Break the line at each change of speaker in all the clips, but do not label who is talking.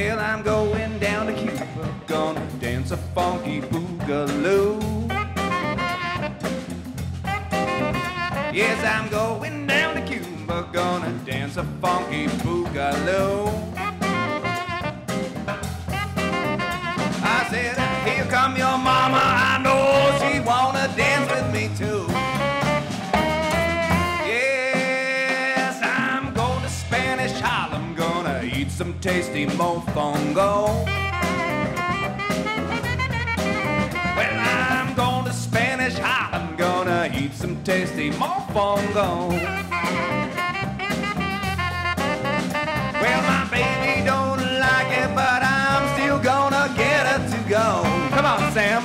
Well, I'm going down to Cuba, gonna dance a funky boogaloo. Yes, I'm going down to Cuba, gonna dance a funky boogaloo. I said, here come your mama, I know she wanna dance with me too. Yes, I'm going to Spanish Harlem, gonna eat some tasty mofongo. Well, I'm going to Spanish Harlem, gonna eat some tasty mofongo. Well, my baby don't like it, but I'm still gonna get her to go. Come on, Sam.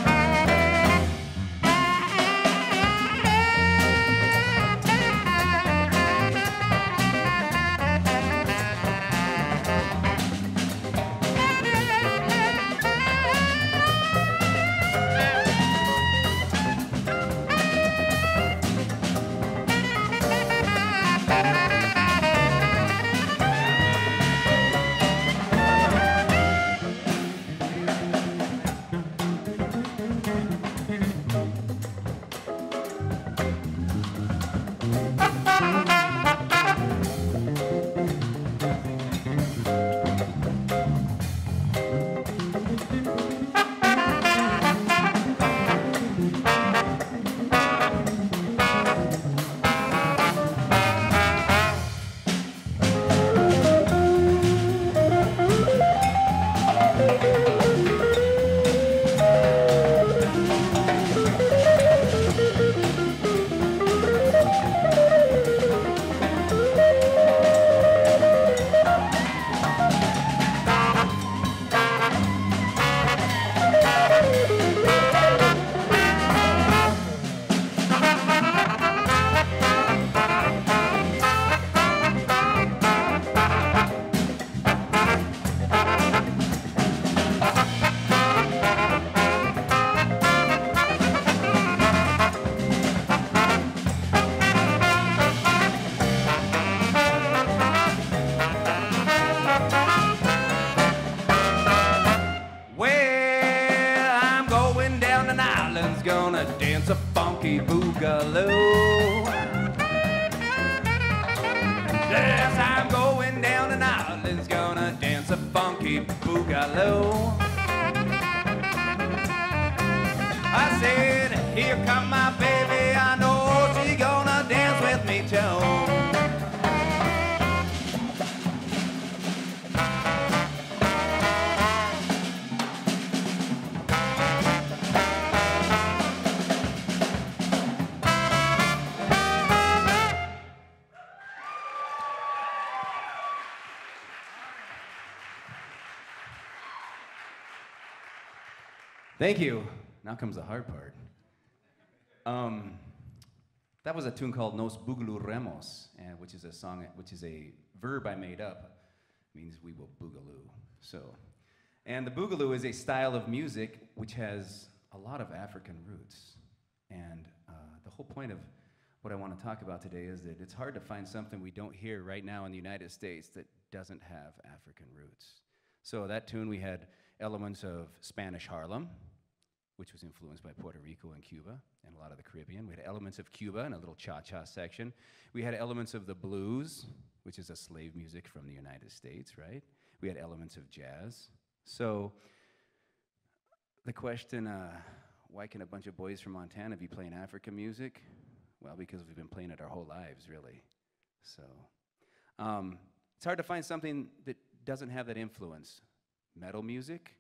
Dance a funky boogaloo. Yes, I'm going down to New Orleans, gonna dance a funky boogaloo. I said, here come my baby, I know she gonna dance with me too. Thank you. Now comes the hard part. That was a tune called Nos Boogaloo-remos, which is a song, which is a verb I made up, means we will boogaloo. So, and the boogaloo is a style of music which has a lot of African roots. And the whole point of what I want to talk about today is that it's hard to find something we don't hear right now in the United States that doesn't have African roots. So that tune, we had elements of Spanish Harlem, which was influenced by Puerto Rico and Cuba and a lot of the Caribbean. We had elements of Cuba and a little cha-cha section. We had elements of the blues, which is a slave music from the United States, right? We had elements of jazz. So the question, why can a bunch of boys from Montana be playing African music? Well, because we've been playing it our whole lives, really. So it's hard to find something that doesn't have that influence. Metal music,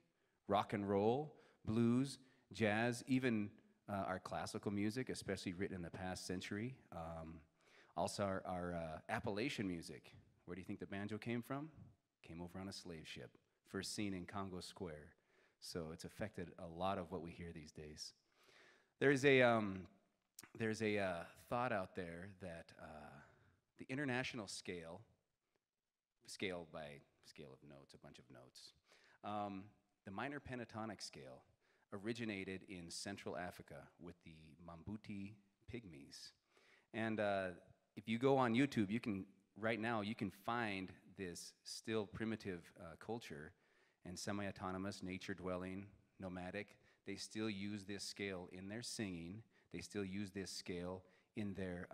rock and roll, blues, jazz, even our classical music, especially written in the past century. Also our Appalachian music. Where do you think the banjo came from? Came over on a slave ship, first seen in Congo Square. So it's affected a lot of what we hear these days. There's a thought out there that the international scale by scale of notes, a bunch of notes, the minor pentatonic scale originated in Central Africa with the Mambuti Pygmies. And if you go on YouTube, right now you can find this still primitive culture, and semi-autonomous, nature-dwelling, nomadic, they still use this scale in their singing. They still use this scale in their,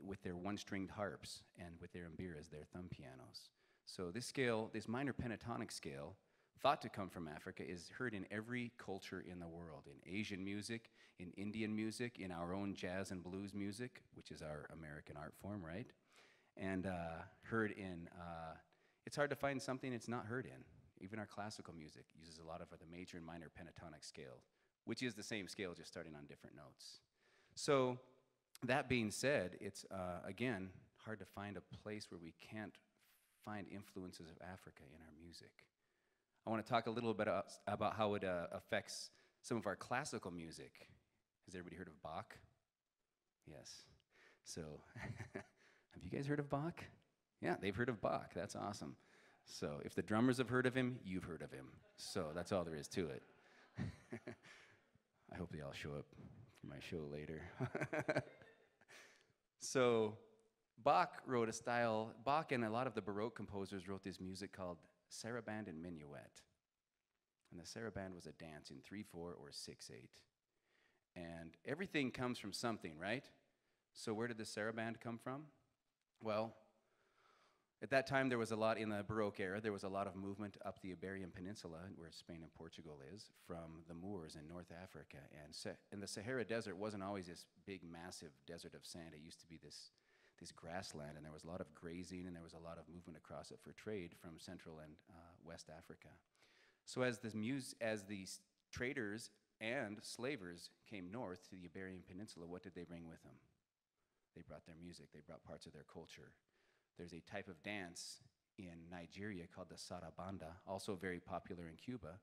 with their one-stringed harps and with their mbiras, their thumb pianos. So this scale, this minor pentatonic scale, thought to come from Africa, is heard in every culture in the world, in Asian music, in Indian music, in our own jazz and blues music, which is our American art form, right? And heard in, it's hard to find something it's not heard in. Even our classical music uses a lot of the major and minor pentatonic scale, which is the same scale, just starting on different notes. So that being said, it's, again, hard to find a place where we can't find influences of Africa in our music. I want to talk a little bit about how it affects some of our classical music. Has everybody heard of Bach? Yes. So, have you guys heard of Bach? Yeah, they've heard of Bach. That's awesome. So, if the drummers have heard of him, you've heard of him. So, that's all there is to it. I hope they all show up for my show later. So, Bach wrote a style, Bach and a lot of the Baroque composers wrote this music called saraband and minuet. And the saraband was a dance in 3/4 or 6/8. And everything comes from something, right? So where did the saraband come from? Well, at that time there was a lot, in the Baroque era, there was a lot of movement up the Iberian Peninsula, where Spain and Portugal is, from the Moors in North Africa. And the Sahara Desert wasn't always this big, massive desert of sand. It used to be this grassland, and there was a lot of grazing, and there was a lot of movement across it for trade from Central and West Africa. So as these traders and slavers came north to the Iberian Peninsula, what did they bring with them? They brought their music. They brought parts of their culture. There's a type of dance in Nigeria called the sarabanda, also very popular in Cuba,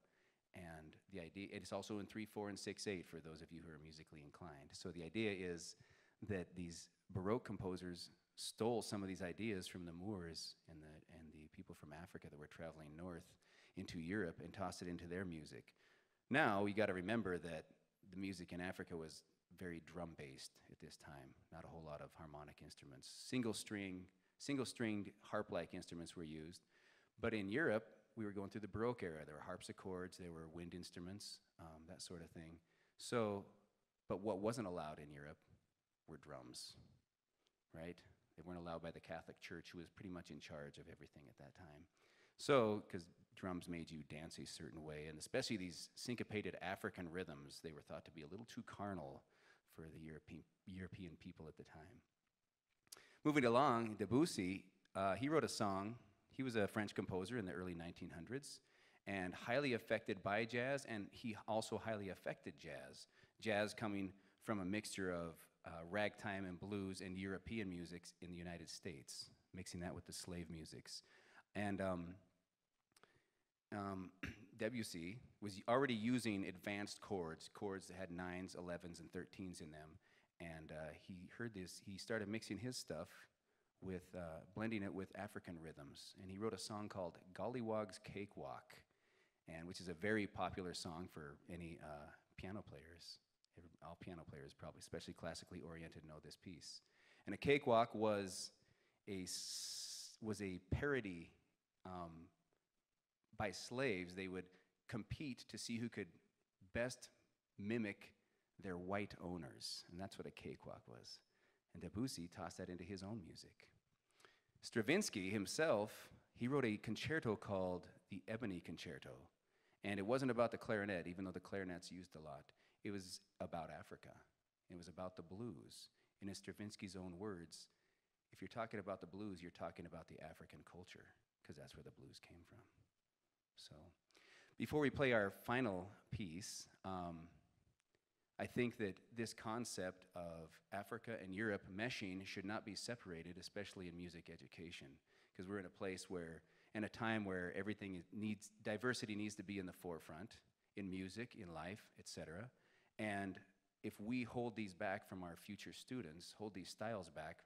and the idea, it's also in 3/4 and 6/8 for those of you who are musically inclined. So the idea is that these Baroque composers stole some of these ideas from the Moors and the people from Africa that were traveling north into Europe and tossed it into their music. Now, you got to remember that the music in Africa was very drum-based at this time, not a whole lot of harmonic instruments. Single-stringed harp-like instruments were used. But in Europe, we were going through the Baroque era. There were harpsichords, there were wind instruments, that sort of thing. So, but what wasn't allowed in Europe were drums, right? They weren't allowed by the Catholic Church, who was pretty much in charge of everything at that time. So, because drums made you dance a certain way, and especially these syncopated African rhythms, they were thought to be a little too carnal for the European people at the time. Moving along, Debussy, he wrote a song. He was a French composer in the early 1900s, and highly affected by jazz, and he also highly affected jazz. Jazz coming from a mixture of ragtime and blues and European musics in the United States, mixing that with the slave musics. And Debussy was already using advanced chords that had 9s, 11s, and 13s in them. And he heard this, he started mixing his stuff with, blending it with African rhythms. And he wrote a song called Gollywog's Cakewalk, and which is a very popular song for any piano players. All piano players probably, especially classically oriented, know this piece. And a cakewalk was a parody by slaves. They would compete to see who could best mimic their white owners, and that's what a cakewalk was. And Debussy tossed that into his own music. Stravinsky himself, he wrote a concerto called the Ebony Concerto, and it wasn't about the clarinet, even though the clarinet's used a lot. It was about Africa. It was about the blues. And in Stravinsky's own words, if you're talking about the blues, you're talking about the African culture, because that's where the blues came from. So, before we play our final piece, I think that this concept of Africa and Europe meshing should not be separated, especially in music education, because we're in a place where, in a time where diversity needs to be in the forefront, in music, in life, etc. And if we hold these back from our future students, hold these styles back,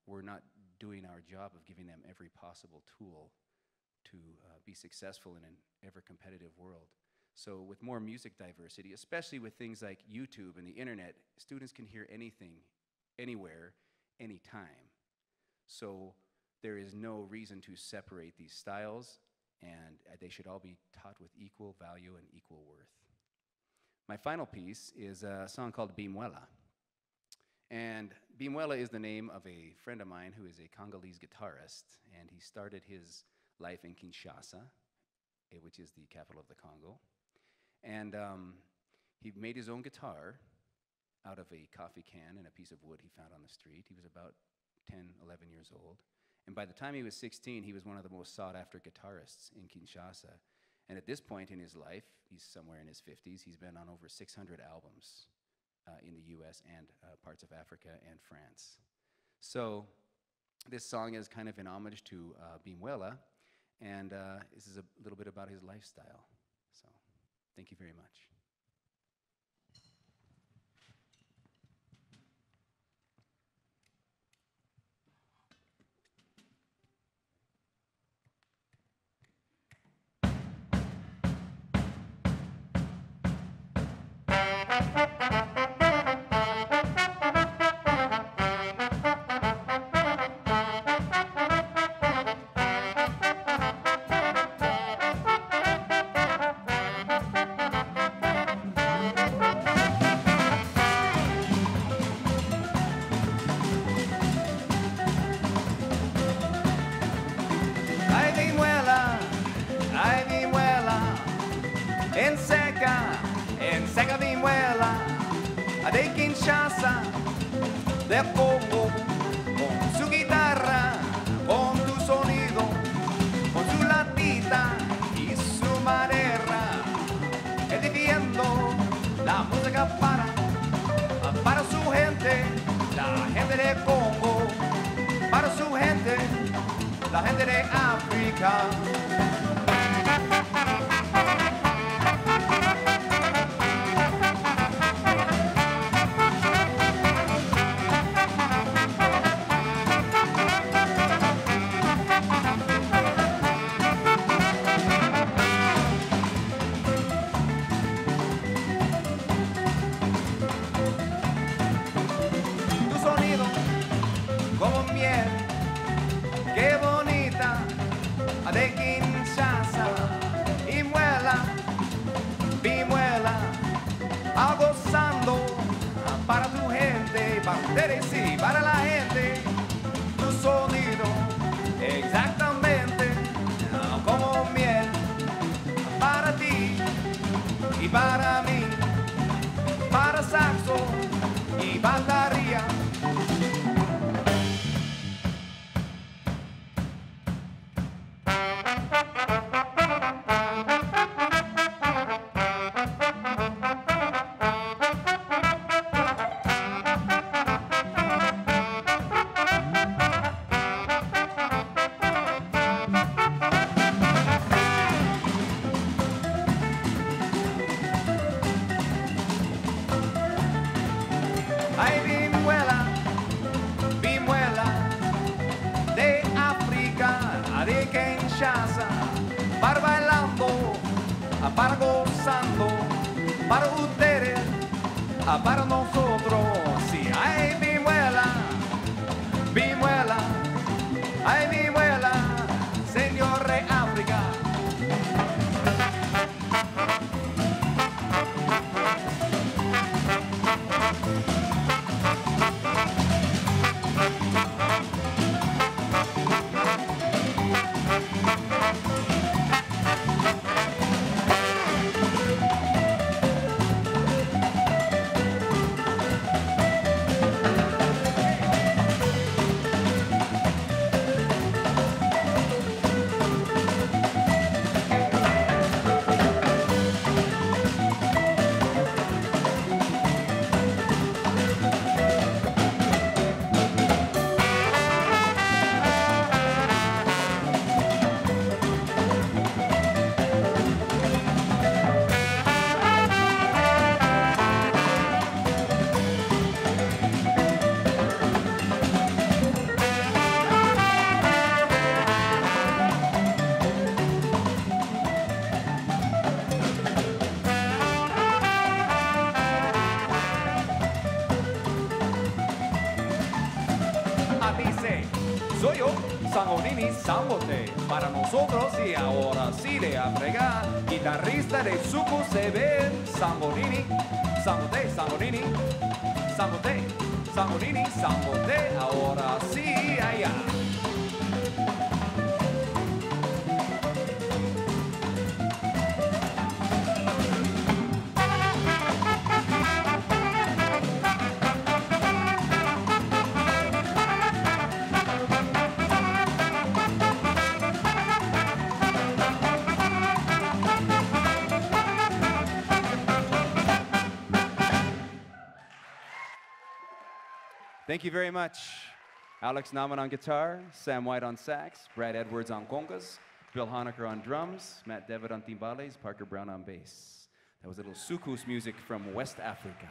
we're not doing our job of giving them every possible tool to be successful in an ever-competitive world. So with more music diversity, especially with things like YouTube and the internet, students can hear anything, anywhere, anytime. So there is no reason to separate these styles, and they should all be taught with equal value and equal worth. My final piece is a song called Bimuela. And Bimuela is the name of a friend of mine who is a Congolese guitarist, and he started his life in Kinshasa, which is the capital of the Congo. And he made his own guitar out of a coffee can and a piece of wood he found on the street. He was about 10, 11 years old. And by the time he was 16, he was one of the most sought-after guitarists in Kinshasa. And at this point in his life, he's somewhere in his 50s, he's been on over 600 albums in the US and parts of Africa and France. So this song is kind of an homage to Bimuela, and this is a little bit about his lifestyle. So thank you very much.
En seca Bimuela, de Kinshasa, de Congo, con su guitarra, con tu sonido, con su latita y su madera, edifiendo la música para su gente, la gente de Congo, para su gente, la gente de África. De Kinshasa y Bimuela, gozando para tu gente, para ustedes sí, para la gente, tu sonido exactamente como miel, para ti y para mí, para saxo y batería. Ay, Bimuela, de África, de Kinshasa, para bailando, para gozando, para ustedes, para nosotros. Sí, ay, Bimuela, ay, Bimuela, señor de África. Sangonini, Sambote, para nosotros y ahora sí de África, guitarrista de Suku se ve, Sangonini, Sambote, Sangonini, Sambote, Sangonini, Sambote, ahora sí, allá.
Thank you very much. Alex Nauman on guitar, Sam White on sax, Brad Edwards on congas, Bill Honecker on drums, Matt Devitt on timbales, Parker Brown on bass. That was a little soukous music from West Africa.